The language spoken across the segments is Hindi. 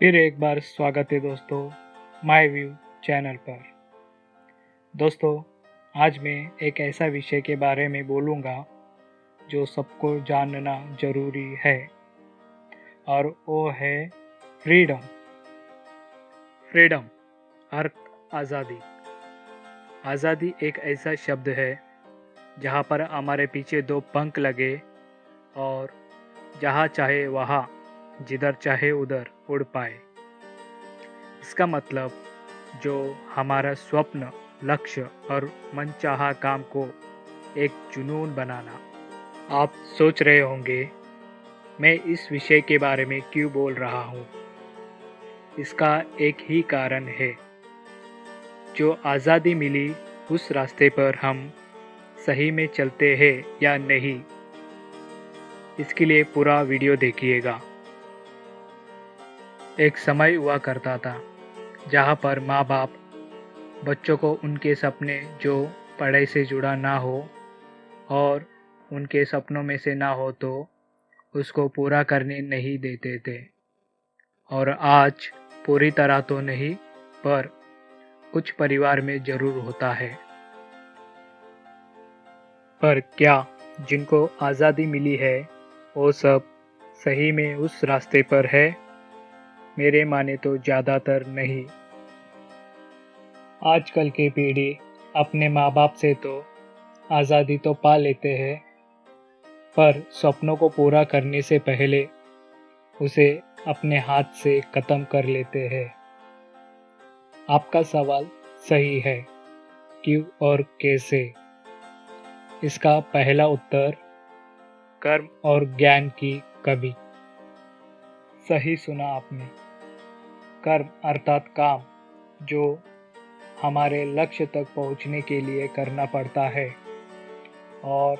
फिर एक बार स्वागत है दोस्तों माय व्यू चैनल पर। दोस्तों, आज मैं एक ऐसा विषय के बारे में बोलूँगा जो सबको जानना ज़रूरी है और वो है फ्रीडम। फ्रीडम अर्थ आज़ादी। आज़ादी एक ऐसा शब्द है जहाँ पर हमारे पीछे दो पंख लगे और जहाँ चाहे वहाँ, जिधर चाहे उधर उड़ पाए। इसका मतलब जो हमारा स्वप्न, लक्ष्य और मनचाहा काम को एक जुनून बनाना। आप सोच रहे होंगे मैं इस विषय के बारे में क्यों बोल रहा हूँ। इसका एक ही कारण है, जो आज़ादी मिली उस रास्ते पर हम सही में चलते हैं या नहीं। इसके लिए पूरा वीडियो देखिएगा। एक समय हुआ करता था जहाँ पर माँ बाप बच्चों को उनके सपने जो पढ़ाई से जुड़ा ना हो और उनके सपनों में से ना हो तो उसको पूरा करने नहीं देते थे। और आज पूरी तरह तो नहीं, पर कुछ परिवार में ज़रूर होता है। पर क्या जिनको आज़ादी मिली है वो सब सही में उस रास्ते पर है? मेरे माने तो ज़्यादातर नहीं। आजकल की पीढ़ी अपने माँ बाप से तो आज़ादी तो पा लेते हैं, पर सपनों को पूरा करने से पहले उसे अपने हाथ से ख़त्म कर लेते हैं। आपका सवाल सही है, क्यों और कैसे? इसका पहला उत्तर कर्म और ज्ञान की कमी। सही सुना आपने। कर्म अर्थात काम, जो हमारे लक्ष्य तक पहुंचने के लिए करना पड़ता है, और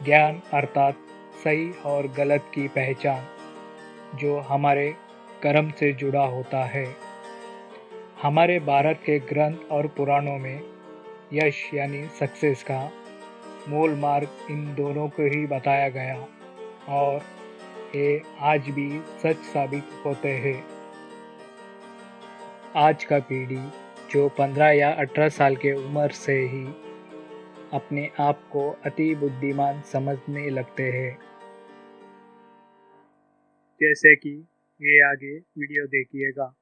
ज्ञान अर्थात सही और गलत की पहचान, जो हमारे कर्म से जुड़ा होता है। हमारे भारत के ग्रंथ और पुराणों में यश यानी सक्सेस का मूल मार्ग इन दोनों को ही बताया गया और ये आज भी सच साबित होते हैं। आज का पीढ़ी जो 15 या 18 साल के उम्र से ही अपने आप को अति बुद्धिमान समझने लगते हैं। जैसे कि ये आगे वीडियो देखिएगा।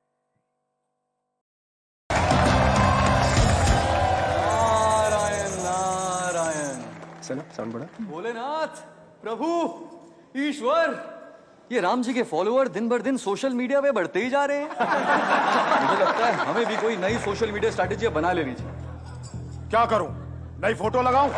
नारायण नारायण। चलो साउंड बढ़ा। भोलेनाथ, प्रभु, ईश्वर, ये राम जी के फॉलोअर दिन भर दिन सोशल मीडिया पे बढ़ते ही जा रहे हैं। मुझे लगता है हमें भी कोई नई सोशल मीडिया स्ट्रैटेजी बना लेनी चाहिए। क्या करूं? नई फोटो लगाऊं?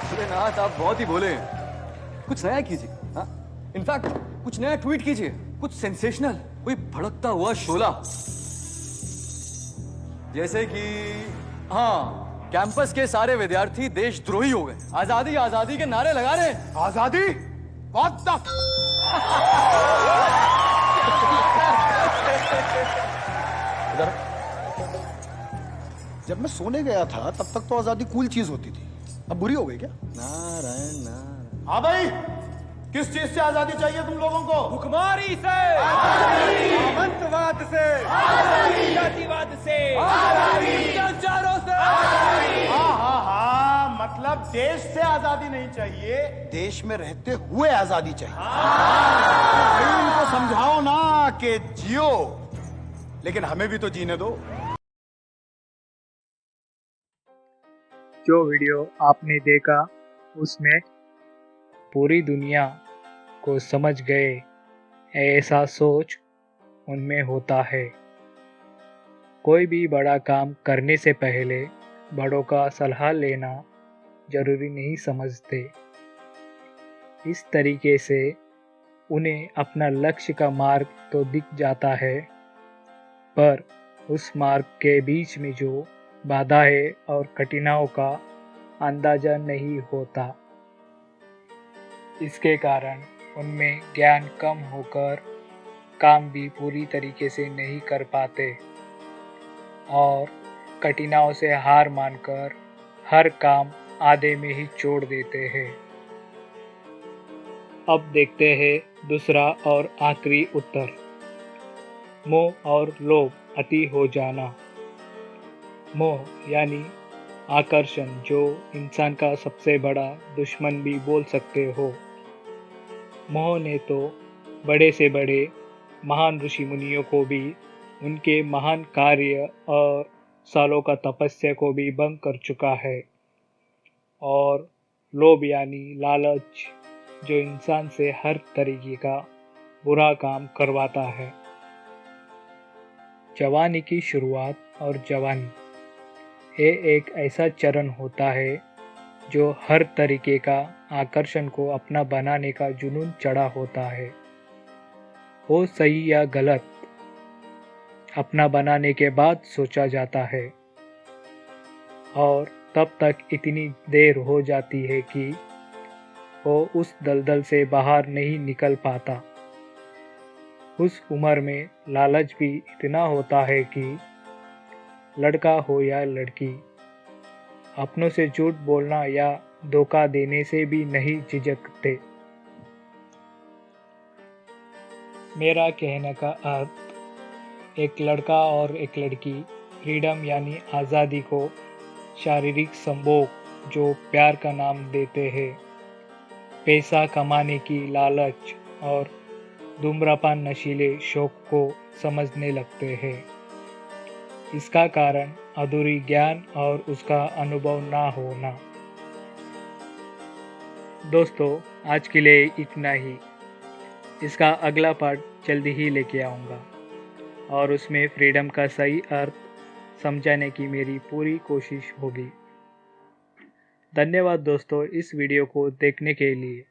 भोलेनाथ, आप बहुत ही भोले हैं। कुछ नया कीजिए। हाँ, इनफैक्ट कुछ नया ट्वीट कीजिए, कुछ सेंसेशनल, कोई भड़कता हुआ शोला। जैसे कि हाँ, कैंपस के सारे विद्यार्थी देशद्रोही हो गए, आजादी आजादी के नारे लगा रहे हैं। आजादी? What the इधर। जब मैं सोने गया था तब तक तो आजादी कूल चीज होती थी, अब बुरी हो गई क्या? नारायण नारायण। हाँ भाई, किस चीज से आजादी चाहिए तुम लोगों को? भुखमरी से, सामंतवाद से, जातिवाद से, अत्याचारों से। हाँ, मतलब देश से आजादी नहीं चाहिए, देश में रहते हुए आजादी चाहिए। भाई इनको समझाओ ना कि जियो, लेकिन हमें भी तो जीने दो। जो वीडियो आपने देखा उसमें पूरी दुनिया को समझ गए ऐसा सोच उनमें होता है। कोई भी बड़ा काम करने से पहले बड़ों का सलाह लेना जरूरी नहीं समझते। इस तरीके से उन्हें अपना लक्ष्य का मार्ग तो दिख जाता है, पर उस मार्ग के बीच में जो बाधाएं और कठिनाइयों का अंदाजा नहीं होता। इसके कारण उनमें ज्ञान कम होकर काम भी पूरी तरीके से नहीं कर पाते और कठिनाइयों से हार मानकर हर काम आधे में ही छोड़ देते हैं। अब देखते हैं दूसरा और आखिरी उत्तर। मोह और लोभ अति हो जाना। मोह यानी आकर्षण, जो इंसान का सबसे बड़ा दुश्मन भी बोल सकते हो। मोह ने तो बड़े से बड़े महान ऋषि मुनियों को भी उनके महान कार्य और सालों का तपस्या को भी भंग कर चुका है। और लोभ यानी लालच, जो इंसान से हर तरीके का बुरा काम करवाता है। जवानी की शुरुआत और जवानी, ये एक ऐसा चरण होता है जो हर तरीके का आकर्षण को अपना बनाने का जुनून चढ़ा होता है। वो सही या गलत अपना बनाने के बाद सोचा जाता है, और तब तक इतनी देर हो जाती है कि वो उस दलदल से बाहर नहीं निकल पाता। उस उम्र में लालच भी इतना होता है कि लड़का हो या लड़की, अपनों से झूठ बोलना या धोखा देने से भी नहीं झिझकते। मेरा कहने का अर्थ, एक लड़का और एक लड़की फ्रीडम यानी आज़ादी को शारीरिक संभोग, जो प्यार का नाम देते हैं, पैसा कमाने की लालच और धूम्रपान नशीले शौक को समझने लगते हैं। इसका कारण अधूरी ज्ञान और उसका अनुभव ना होना। दोस्तों, आज के लिए इतना ही। इसका अगला पार्ट जल्दी ही लेके आऊँगा और उसमें फ्रीडम का सही अर्थ समझाने की मेरी पूरी कोशिश होगी। धन्यवाद दोस्तों इस वीडियो को देखने के लिए।